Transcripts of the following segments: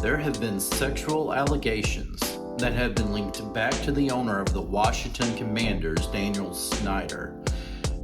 there have been sexual allegations that have been linked back to the owner of the Washington Commanders, Dan Snyder.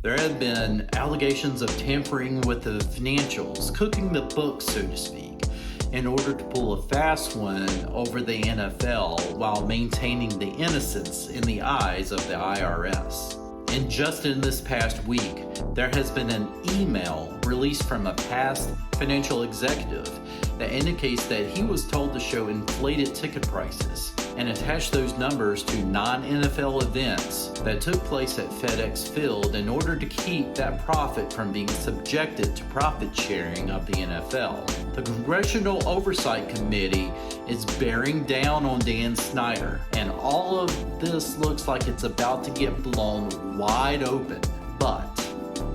There have been allegations of tampering with the financials, cooking the books, so to speak, in order to pull a fast one over the NFL while maintaining the innocence in the eyes of the IRS. And just in this past week, there has been an email released from a past financial executive that indicates that he was told to show inflated ticket prices and attach those numbers to non-NFL events that took place at FedEx Field in order to keep that profit from being subjected to profit sharing of the NFL. The Congressional Oversight Committee is bearing down on Dan Snyder, and all of this looks like it's about to get blown wide open. But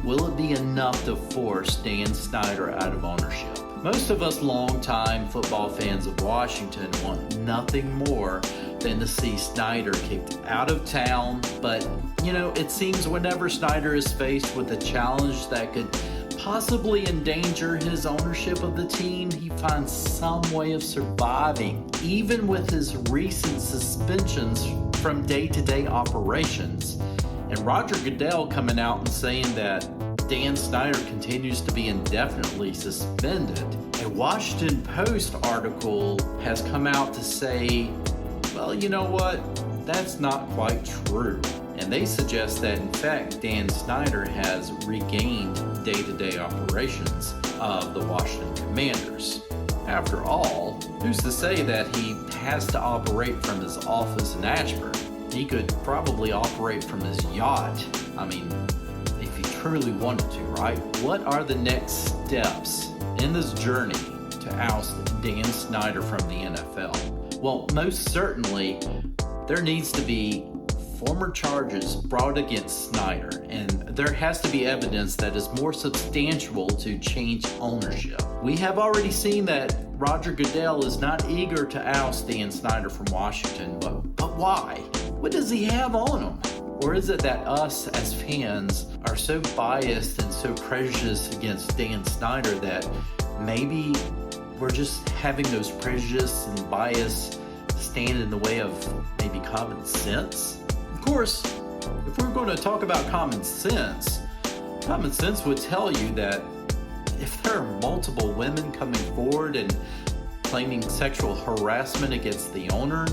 will it be enough to force Dan Snyder out of ownership? Most of us longtime football fans of Washington want nothing more than to see Snyder kicked out of town, but it seems whenever Snyder is faced with a challenge that could possibly endanger his ownership of the team, he finds some way of surviving, even with his recent suspensions from day-to-day operations. And Roger Goodell coming out and saying that Dan Snyder continues to be indefinitely suspended. A Washington Post article has come out to say, well, you know what? That's not quite true. And they suggest that, in fact, Dan Snyder has regained day-to-day operations of the Washington Commanders. After all, who's to say that he has to operate from his office in Ashburn? He could probably operate from his yacht. If he truly wanted to, right? What are the next steps in this journey to oust Dan Snyder from the NFL? Well, most certainly, there needs to be former charges brought against Snyder, and there has to be evidence that is more substantial to change ownership. We have already seen that Roger Goodell is not eager to oust Dan Snyder from Washington, but why? What does he have on him? Or is it that us as fans are so biased and so prejudiced against Dan Snyder that maybe we're just having those prejudice and bias stand in the way of maybe common sense? Of course, if we're going to talk about common sense would tell you that if there are multiple women coming forward and claiming sexual harassment against the owner,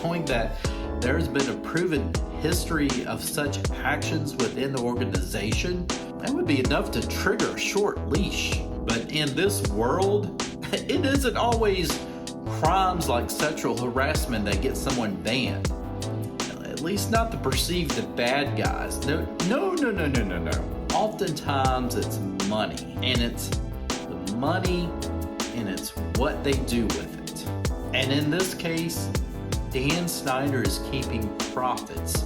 knowing that there's been a proven history of such actions within the organization, that would be enough to trigger a short leash. But in this world, it isn't always crimes like sexual harassment that get someone banned. At least not the perceived bad guys. No. Oftentimes it's money, and it's the money, and it's what they do with it. And in this case, Dan Snyder is keeping profits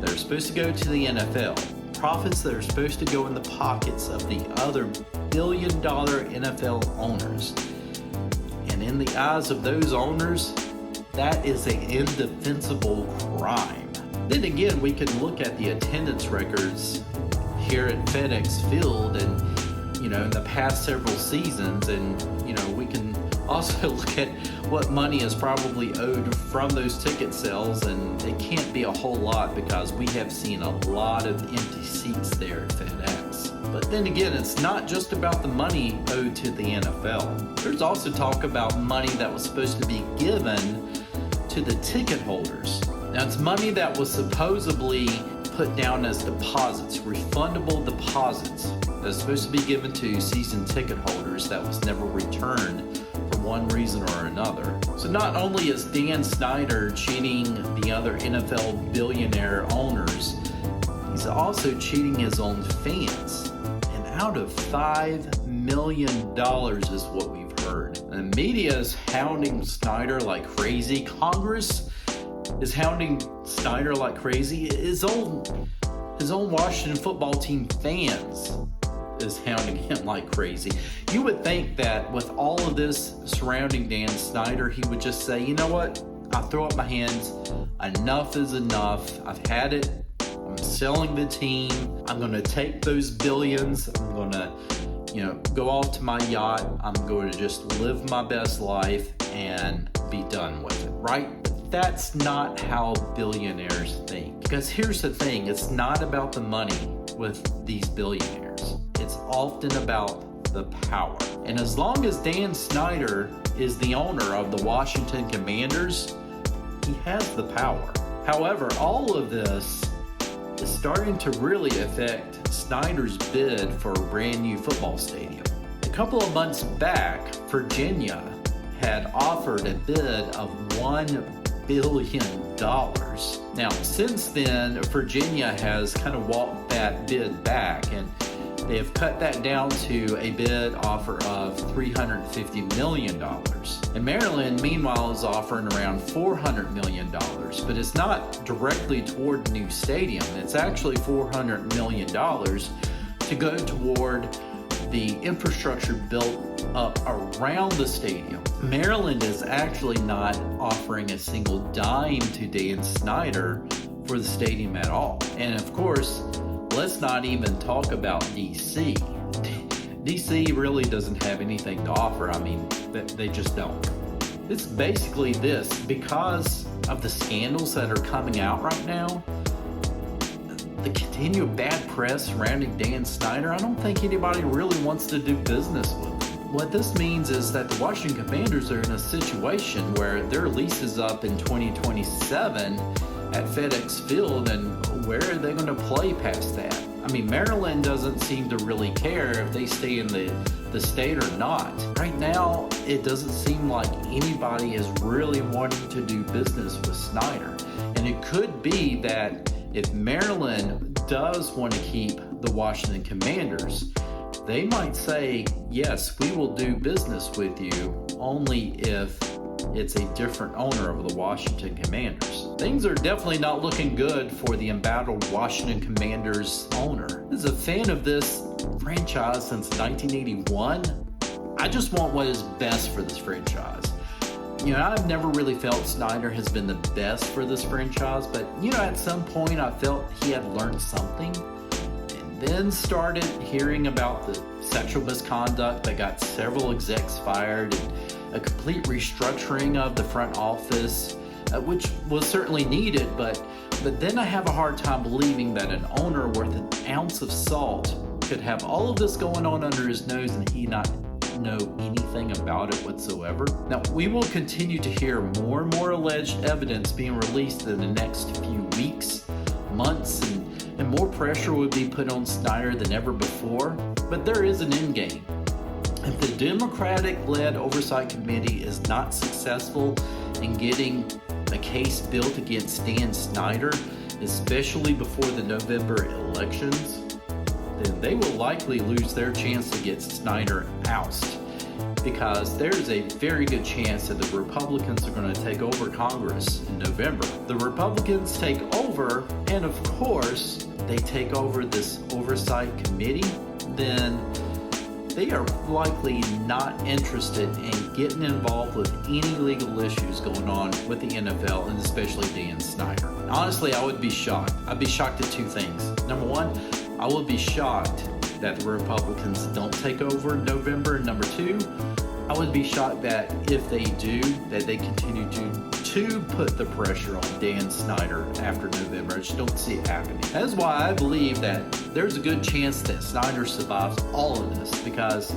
that are supposed to go to the NFL, profits that are supposed to go in the pockets of the other billion-dollar NFL owners. And in the eyes of those owners, that is an indefensible crime. Then again, we can look at the attendance records here at FedEx Field and, in the past several seasons, and, we can also look at what money is probably owed from those ticket sales, and it can't be a whole lot because we have seen a lot of empty seats there at FedEx. But then again, it's not just about the money owed to the NFL. There's also talk about money that was supposed to be given to the ticket holders. Now, it's money that was supposedly put down as deposits, refundable deposits, that's supposed to be given to season ticket holders that was never returned for one reason or another. So not only is Dan Snyder cheating the other NFL billionaire owners, he's also cheating his own fans. And out of $5 million is what we've heard. The media is hounding Snyder like crazy. Congress is hounding Snyder like crazy. His own Washington football team fans is hounding him like crazy. You would think that with all of this surrounding Dan Snyder, he would just say, you know what? I throw up my hands. Enough is enough. I've had it. I'm selling the team. I'm going to take those billions. I'm going to, go off to my yacht. I'm going to just live my best life. and be done with it, right? That's not how billionaires think. Because here's the thing, it's not about the money with these billionaires. It's often about the power. And as long as Dan Snyder is the owner of the Washington Commanders, he has the power. However, all of this is starting to really affect Snyder's bid for a brand new football stadium. A couple of months back, Virginia had offered a bid of $1 billion. Now, since then, Virginia has kind of walked that bid back, and they have cut that down to a bid offer of $350 million. And Maryland, meanwhile, is offering around $400 million, but it's not directly toward the new stadium. It's actually $400 million to go toward the infrastructure built up around the stadium. Maryland is actually not offering a single dime to Dan Snyder for the stadium at all. And of course, let's not even talk about DC. DC really doesn't have anything to offer. I mean, they just don't. It's basically this, because of the scandals that are coming out right now, the continued bad press surrounding Dan Snyder, I don't think anybody really wants to do business with him. What this means is that the Washington Commanders are in a situation where their lease is up in 2027 at FedEx Field, and where are they going to play past that? I mean, Maryland doesn't seem to really care if they stay in the state or not. Right now, it doesn't seem like anybody is really wanting to do business with Snyder. And it could be that if Maryland does want to keep the Washington Commanders, they might say, yes, we will do business with you, only if it's a different owner of the Washington Commanders. Things are definitely not looking good for the embattled Washington Commanders owner. As a fan of this franchise since 1981, I just want what is best for this franchise. You know, I've never really felt Snyder has been the best for this franchise, but you know, at some point I felt he had learned something, and then started hearing about the sexual misconduct that got several execs fired, and a complete restructuring of the front office, which was certainly needed, but then I have a hard time believing that an owner worth an ounce of salt could have all of this going on under his nose and he not know anything about it whatsoever. Now, we will continue to hear more and more alleged evidence being released in the next few weeks, months, and more pressure would be put on Snyder than ever before. But there is an end game. If the Democratic-led Oversight Committee is not successful in getting a case built against Dan Snyder, especially before the November elections, then they will likely lose their chance to get Snyder ousted, because there's a very good chance that the Republicans are going to take over Congress in November. The Republicans take over, and of course, they take over this Oversight Committee, then they are likely not interested in getting involved with any legal issues going on with the NFL, and especially Dan Snyder. Honestly, I would be shocked. I'd be shocked at two things. Number one, I would be shocked that the Republicans don't take over in November. And number two, I would be shocked that if they do, that they continue to put the pressure on Dan Snyder after November. I just don't see it happening. That is why I believe that there's a good chance that Snyder survives all of this, because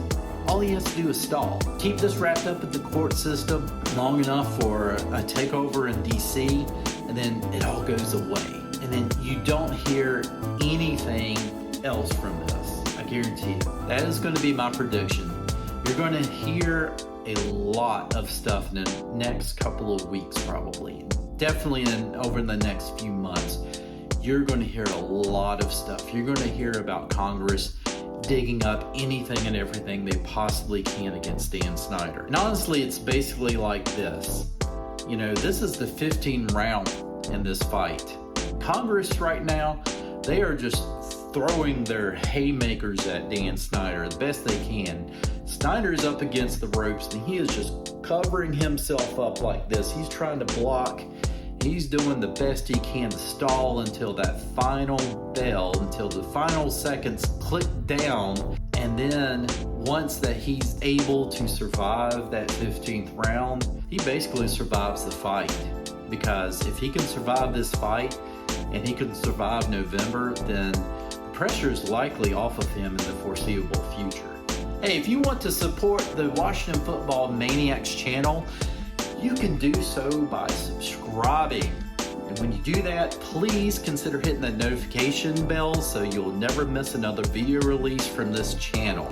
all he has to do is stall. Keep this wrapped up in the court system long enough for a takeover in DC, and then it all goes away. And then you don't hear anything else from this. I guarantee you. That is going to be my prediction. You're going to hear a lot of stuff in the next couple of weeks, probably. Definitely over the next few months. You're going to hear a lot of stuff. You're going to hear about Congress digging up anything and everything they possibly can against Dan Snyder. And honestly, it's basically like this. You know, this is the 15th round in this fight. Congress right now, they are just throwing their haymakers at Dan Snyder the best they can. Snyder's up against the ropes and he is just covering himself up like this. He's trying to block. He's doing the best he can to stall until that final bell, until the final seconds click down, and then once that he's able to survive that 15th round, he basically survives the fight. Because if he can survive this fight and he can survive November, then the pressure is likely off of him in the foreseeable future. Hey, if you want to support the Washington Football Maniacs channel, you can do so by subscribing. And when you do that, please consider hitting the notification bell so you'll never miss another video release from this channel.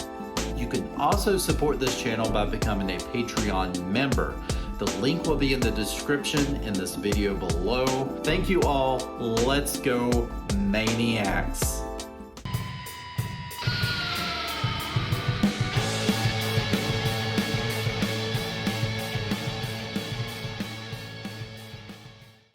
You can also support this channel by becoming a Patreon member. The link will be in the description in this video below. Thank you all. Let's go Maniacs.